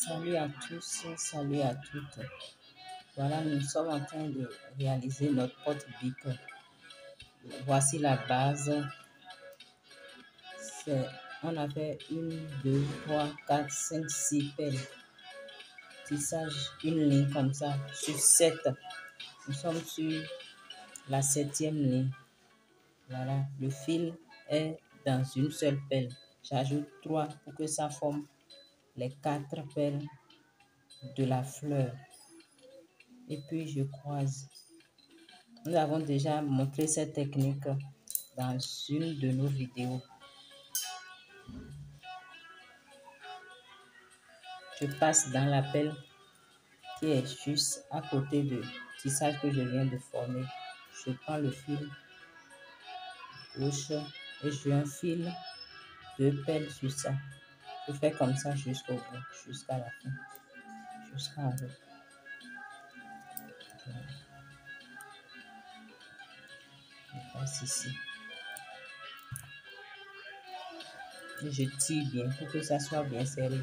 Salut à tous, salut à toutes. Voilà, nous sommes en train de réaliser notre porte-bic. Voici la base. On a fait 1, 2, 3, 4, 5, 6 pelles. Tissage, une ligne comme ça, sur 7. Nous sommes sur la 7e ligne. Voilà, le fil est dans une seule pelle. J'ajoute 3 pour que ça forme les 4 pelles de la fleur. Et puis je croise. Nous avons déjà montré cette technique dans une de nos vidéos. Je passe dans la pelle qui est juste à côté du tissage que je viens de former. Je prends le fil gauche et je enfile 2 pelles sur ça. Je fais comme ça jusqu'au bout, jusqu'à la fin, jusqu'en haut. Je passe ici. Je tire bien pour que ça soit bien serré.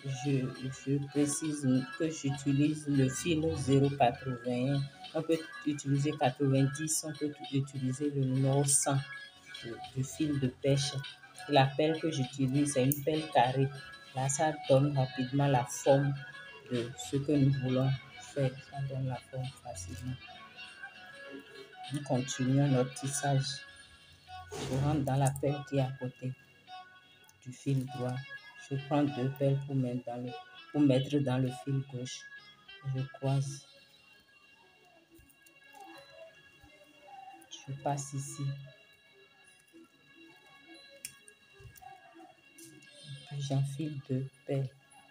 Je précise que j'utilise le fil 0,81. On peut utiliser 90, on peut utiliser le numéro 100 du fil de pêche. La pelle que j'utilise, c'est une pelle carrée. Là, ça donne rapidement la forme de ce que nous voulons faire. Ça donne la forme facilement. Nous continuons notre tissage. Je rentre dans la pelle qui est à côté du fil droit. Je prends 2 pelles pour mettre dans le fil gauche. Je croise. Je passe ici. Puis j'enfile 2 pelles,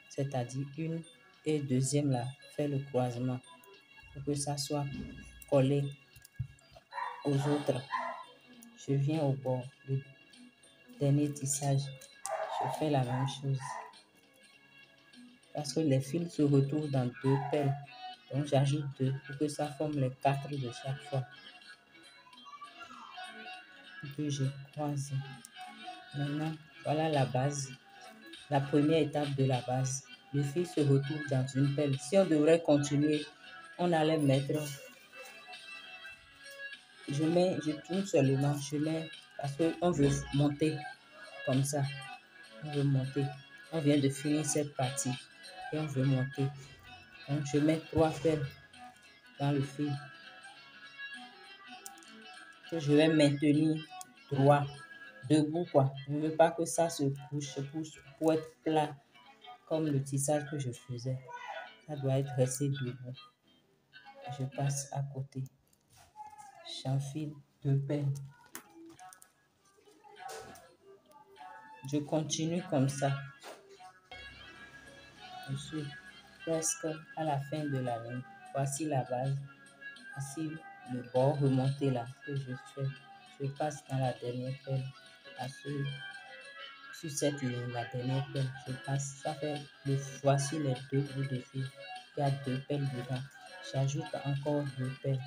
c'est-à-dire une et deuxième là, fait le croisement pour que ça soit collé aux autres. Je viens au bord, le dernier tissage, je fais la même chose. Parce que les fils se retrouvent dans 2 pelles. Donc j'ajoute 2 pour que ça forme les 4 de chaque fois. Et puis je croise. Maintenant, voilà la base. La première étape de la base. Le fil se retrouve dans une pelle. Si on devrait continuer, on allait mettre... Je tourne seulement, parce qu'on veut monter comme ça. On veut monter. On vient de finir cette partie et on veut monter. Donc je mets 3 pelles dans le fil que je vais maintenir droit, debout quoi. Je ne veux pas que ça se couche pour être plat comme le tissage que je faisais. Ça doit être resté debout. Je passe à côté. J'enfile 2 pelles. Je continue comme ça. Je suis presque à la fin de la ligne. Voici la base. Voici le bord remonté là que je fais. Je passe dans la dernière pelle. Sur cette ligne, la dernière pelle, je passe. Ça fait voici les 2 bouts de fil. Il y a 2 pelles dedans. J'ajoute encore 2 pelles.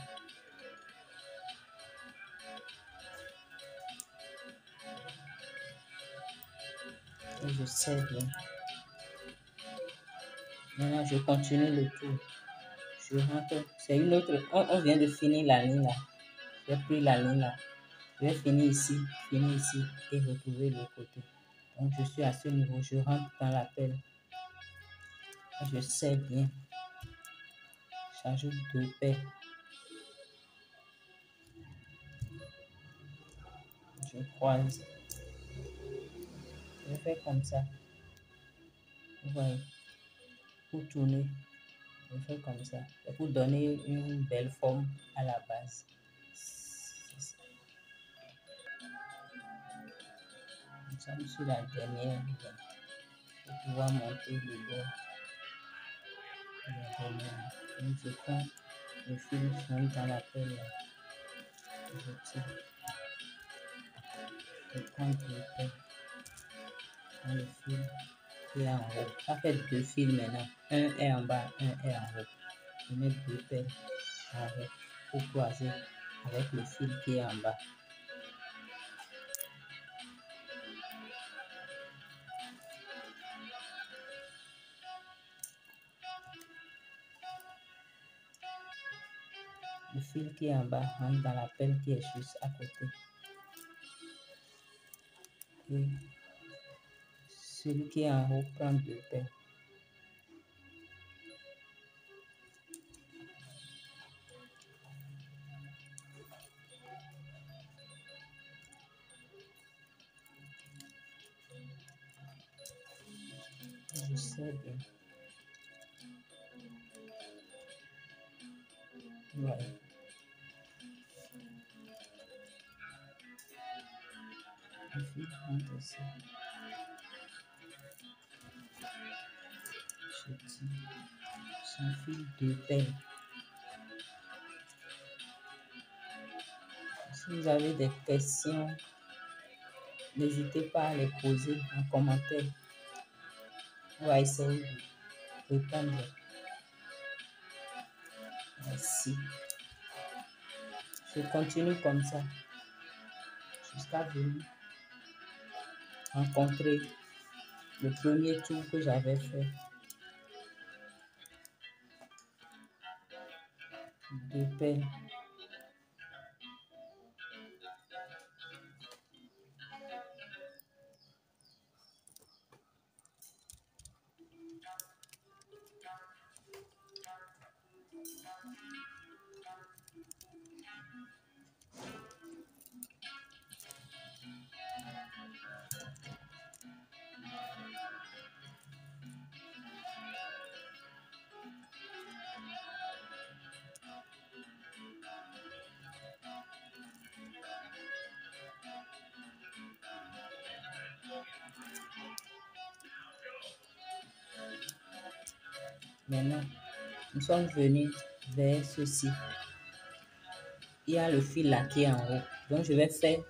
Et je serre bien. Maintenant, je continue le tour. Je rentre. C'est une autre. On vient de finir la ligne là. J'ai pris la ligne là. Je vais finir ici et retrouver l'autre côté. Donc, je suis à ce niveau. Je rentre dans la pelle. Et je serre bien. J'ajoute 2 pelles. Je croise. Je fais comme ça. Vous voyez. Pour tourner. Je fais comme ça. Et pour donner une belle forme à la base. Nous sommes sur la dernière ligne. Pour pouvoir monter le bord. Donc je prends le fil, je rentre dans la pelle. Je tire. Je prends 2 pelles. Dans le fil qui est en haut. Ça fait 2 fils maintenant. Un est en bas, un est en haut. Je mets 2 pelles en haut pour croiser avec le fil qui est en bas. Le fil qui est en bas rentre dans la pelle qui est juste à côté. Et celui qui est en haut prend 2 pelles. Je sais bien. Ouais. Le fil rentre ici. Je tire. J'enfile 2 pelles. Si vous avez des questions, n'hésitez pas à les poser en commentaire. On va essayer de répondre. Merci. Je continue comme ça jusqu'à venir rencontrer le premier tour que j'avais fait. 2 pelles. Maintenant, nous sommes venus vers ceci. Il y a le fil là qui est en haut. Donc, je vais faire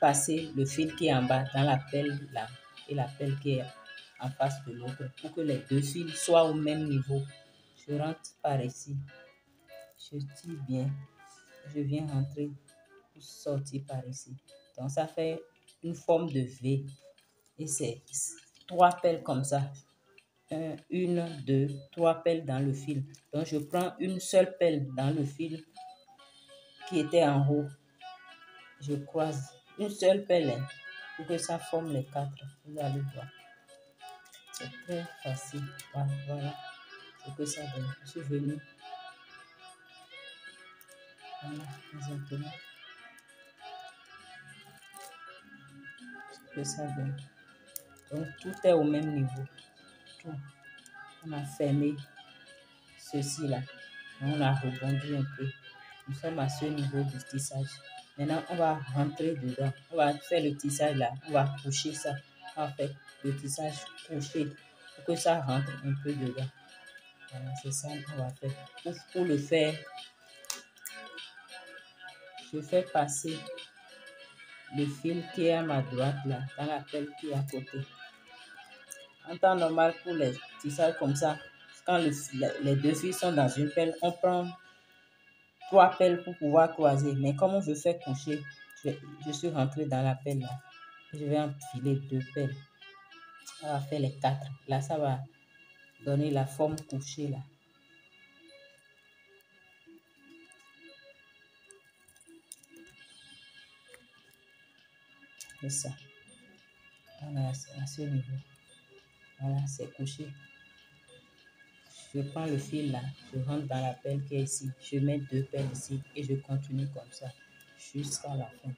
passer le fil qui est en bas dans la pelle là et la pelle qui est en face de l'autre pour que les 2 fils soient au même niveau. Je rentre par ici. Je tire bien. Je viens rentrer pour sortir par ici. Donc, ça fait une forme de V. Et c'est 3 pelles comme ça. 1, 2, 3 pelles dans le fil. Donc, je prends une seule pelle dans le fil qui était en haut. Je croise une seule pelle hein, pour que ça forme les 4. Vous allez voir. C'est très facile. Voilà. C'est que ça donne. Je suis venue. Voilà, exactement. C'est que ça donne. Donc, tout est au même niveau. Tout. On a fermé ceci là. On a rebondi un peu. Nous sommes à ce niveau du tissage. Maintenant, on va rentrer dedans. On va faire le tissage là. On va coucher ça. On va faire le tissage couché pour que ça rentre un peu dedans. Voilà, c'est ça qu'on va faire. Pour le faire, je fais passer le fil qui est à ma droite là, dans la pelle qui est à côté. En temps normal, pour les tissages comme ça, quand les 2 fils sont dans une pelle, on prend 3 pelles pour pouvoir croiser. Mais comme on veut faire coucher, je suis rentrée dans la pelle là. Je vais enfiler 2 pelles. On va faire les 4. Là, ça va donner la forme couchée là. C'est ça. Voilà, à ce niveau. Voilà, c'est couché. Je prends le fil là, je rentre dans la pelle qui est ici. Je mets 2 pelles ici et je continue comme ça jusqu'à la fin.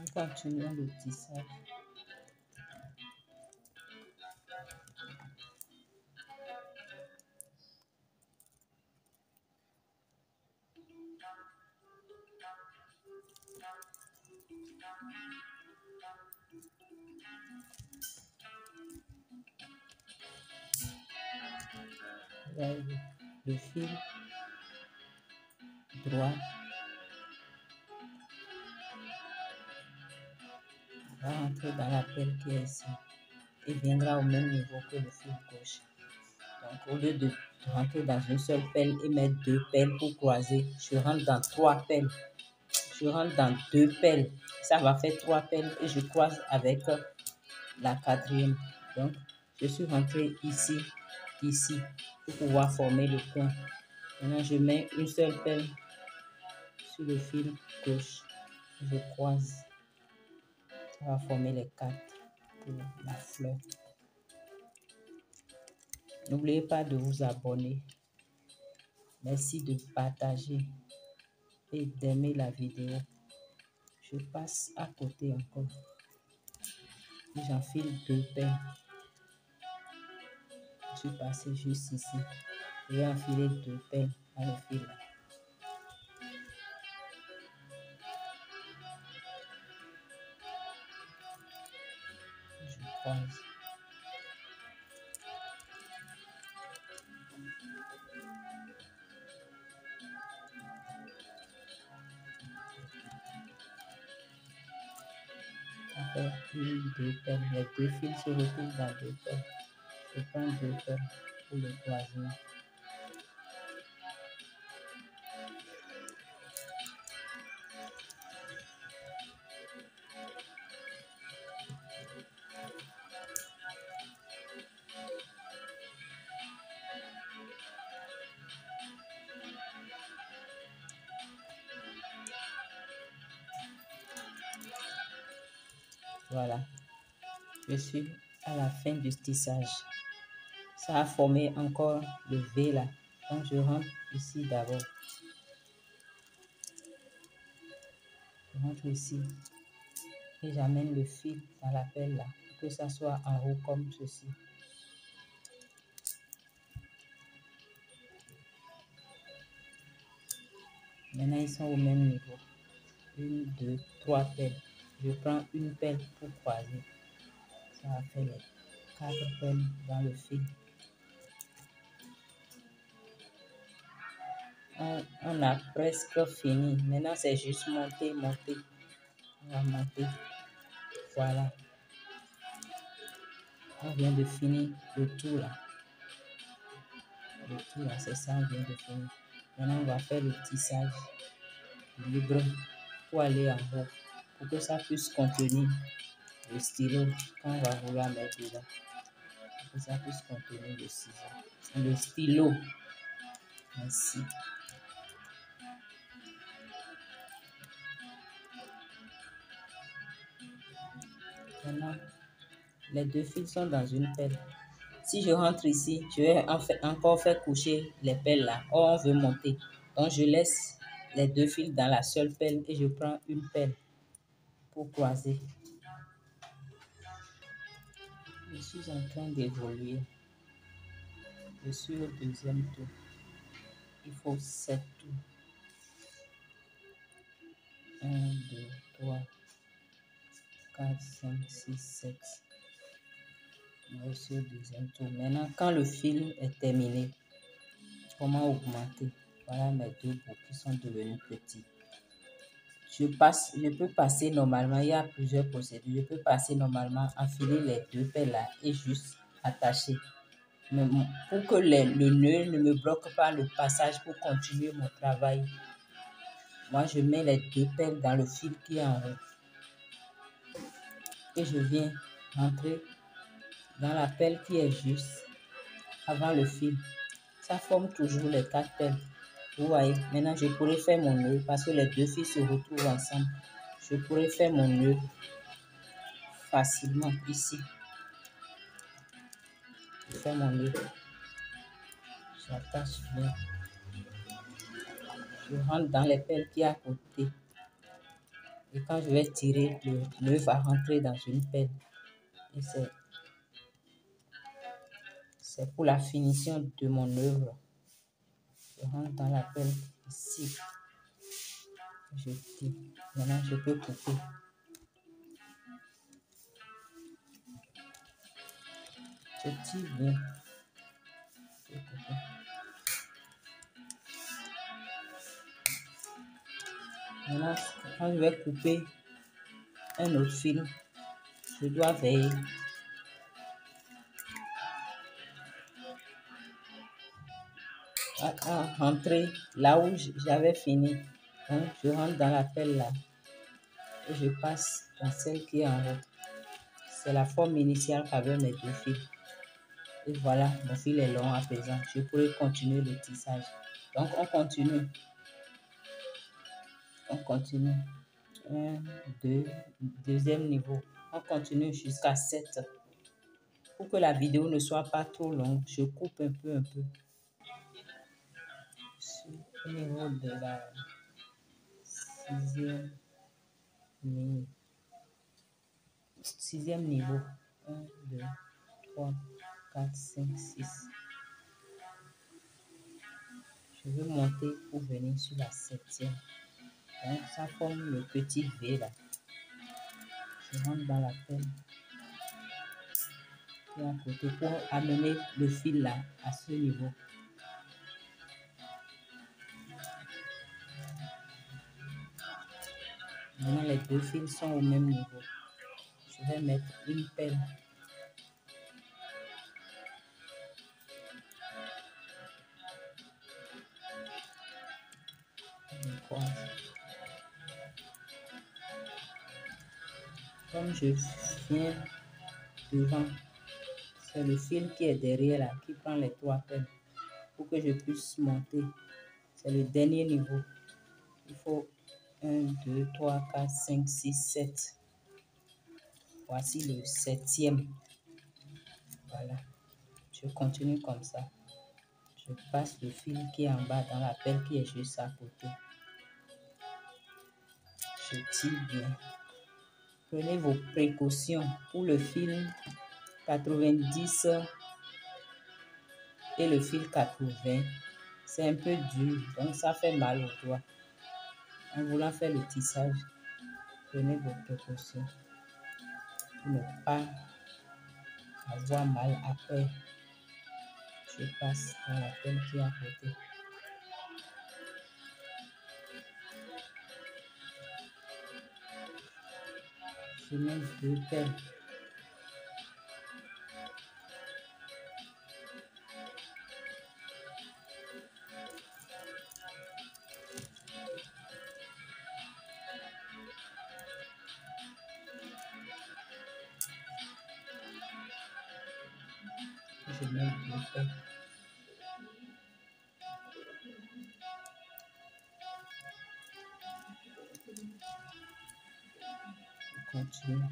On continue le tissage. Le fil droit va rentrer dans la pelle qui est ici et viendra au même niveau que le fil gauche. Donc, au lieu de rentrer dans une seule pelle et mettre 2 pelles pour croiser, je rentre dans 3 pelles. Je rentre dans 2 pelles. Ça va faire 3 pelles et je croise avec la 4e. Donc, je suis rentrée ici ici pour pouvoir former le coin. Maintenant, je mets une seule pelle sur le fil gauche. Je croise. Ça va former les 4 pour la fleur. N'oubliez pas de vous abonner. Merci de partager et d'aimer la vidéo. Je passe à côté encore. J'enfile 2 pelles. Je suis passé juste ici. Je vais enfiler 2 pelles dans le fil. Je croise. Après, 1, 2 pelles. Les 2 fils se retrouvent dans 2 pelles. Je prends 2 pelles pour le croisement. Voilà. Je suis à la fin du tissage. Ça a formé encore le V là. Donc je rentre ici d'abord. Je rentre ici. Et j'amène le fil dans la pelle là. Pour que ça soit en haut comme ceci. Maintenant ils sont au même niveau. 1, 2, 3 pelles. Je prends une pelle pour croiser. Ça va faire les 4 pelles dans le fil. On a presque fini. Maintenant, c'est juste monter, monter. On va monter. Voilà. On vient de finir le tour là. Le tour là, c'est ça, on vient de finir. Maintenant, on va faire le tissage libre pour aller en haut. Pour que ça puisse contenir le stylo qu'on va vouloir mettre dedans. Pour que ça puisse contenir le ciseau. Le stylo. Ainsi. Maintenant, les 2 fils sont dans une pelle. Si je rentre ici, je vais encore faire coucher les pelles là. Or, on veut monter. Donc, je laisse les 2 fils dans la seule pelle et je prends une pelle pour croiser. Je suis en train d'évoluer. Je suis au 2e tour. Il faut 7 tours. 1, 2, 3, 4, 5, 6, 7. Je suis au 2e tour. Maintenant, quand le fil est terminé, comment augmenter? Voilà mes 2 bouts qui sont devenus petits. Je peux passer normalement, il y a plusieurs procédures. Je peux passer normalement, enfiler les 2 pelles là et juste attacher. Mais pour que le nœud ne me bloque pas le passage pour continuer mon travail, moi je mets les 2 pelles dans le fil qui est en haut. Et je viens rentrer dans la pelle qui est juste avant le fil. Ça forme toujours les 4 pelles. Vous voyez, maintenant je pourrais faire mon nœud parce que les 2 fils se retrouvent ensemble. Je pourrais faire mon nœud facilement ici. Je fais mon nœud. J'attache bien. Je rentre dans les pelles qui est à côté. Et quand je vais tirer, le nœud va rentrer dans une pelle. Et c'est pour la finition de mon œuvre. Je rentre dans la pelle ici. Je tire. Maintenant, je peux couper. Je tire bien. Je peux couper. Maintenant, quand je vais couper un autre fil, je dois veiller à rentrer là où j'avais fini. Donc, je rentre dans la pelle là et je passe dans celle qui est en haut. C'est la forme initiale qu'avaient mes 2 fils. Et voilà, mon fil est long à présent. Je pourrais continuer le tissage. Donc, on continue. On continue. 1, 2, deuxième niveau. On continue jusqu'à 7. Pour que la vidéo ne soit pas trop longue, je coupe un peu. Au niveau de la sixième niveau. 1, 2, 3, 4, 5, 6. Je veux monter pour venir sur la septième. Donc, ça forme le petit V là. Je rentre dans la pelle qui est à côté pour amener le fil là à ce niveau. Maintenant, les deux fils sont au même niveau. Je vais mettre une pelle. Je croise. Comme je viens devant, c'est le fil qui est derrière là, qui prend les 3 pelles pour que je puisse monter. C'est le dernier niveau. Il faut 1, 2, 3, 4, 5, 6, 7. Voici le septième. Voilà. Je continue comme ça. Je passe le fil qui est en bas dans la pelle qui est juste à côté. Je tire bien. Prenez vos précautions pour le fil 90 et le fil 80. C'est un peu dur, donc ça fait mal au doigt. En voulant faire le tissage, prenez vos précautions pour ne pas avoir mal après. Je passe dans la pelle qui est à côté. Je mets 2 pelles. Je mets 2 pelles. Je continue.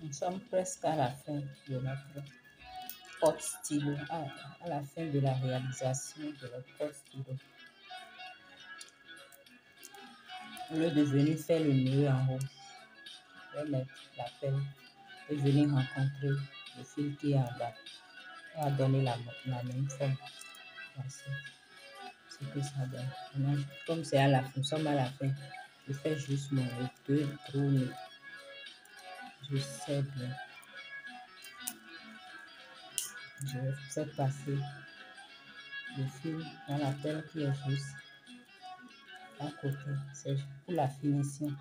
Nous sommes presque à la fin de notre porte-stylo, à la fin de la réalisation de notre porte-stylo. Au lieu de venir faire le nœud en haut, je vais mettre la pelle et venir rencontrer le fil qui est en bas. On va donner la même forme. Voici ce que ça donne. Maintenant, comme c'est à la fin, nous sommes à la fin, je fais juste mon 2 trous. Je sais bien. Je fais passer le fil dans la pelle qui est juste à côté. C'est pour la finition.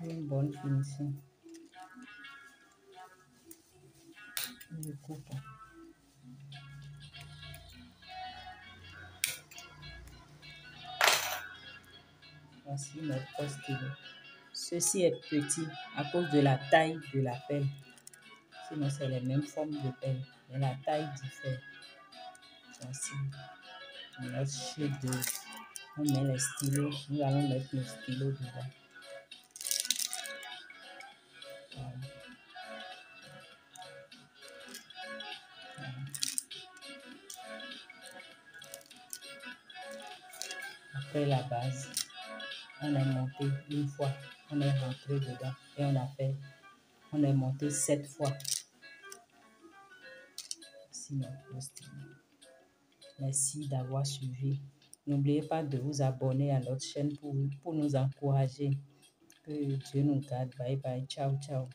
Une bonne finition. Je coupe. Voici notre post-stylo. Ceci est petit à cause de la taille de la pelle. Sinon, c'est les mêmes formes de pelle, mais la taille diffère. Voici notre chef-d'œuvre. On met les stylos. Nous allons mettre le stylo dedans. Voilà. Après la base, on est monté une fois, on est rentré dedans et on est monté 7 fois. Voici notre stylo. Merci d'avoir suivi. N'oubliez pas de vous abonner à notre chaîne pour nous encourager. Que Dieu nous garde. Bye bye. Ciao, ciao.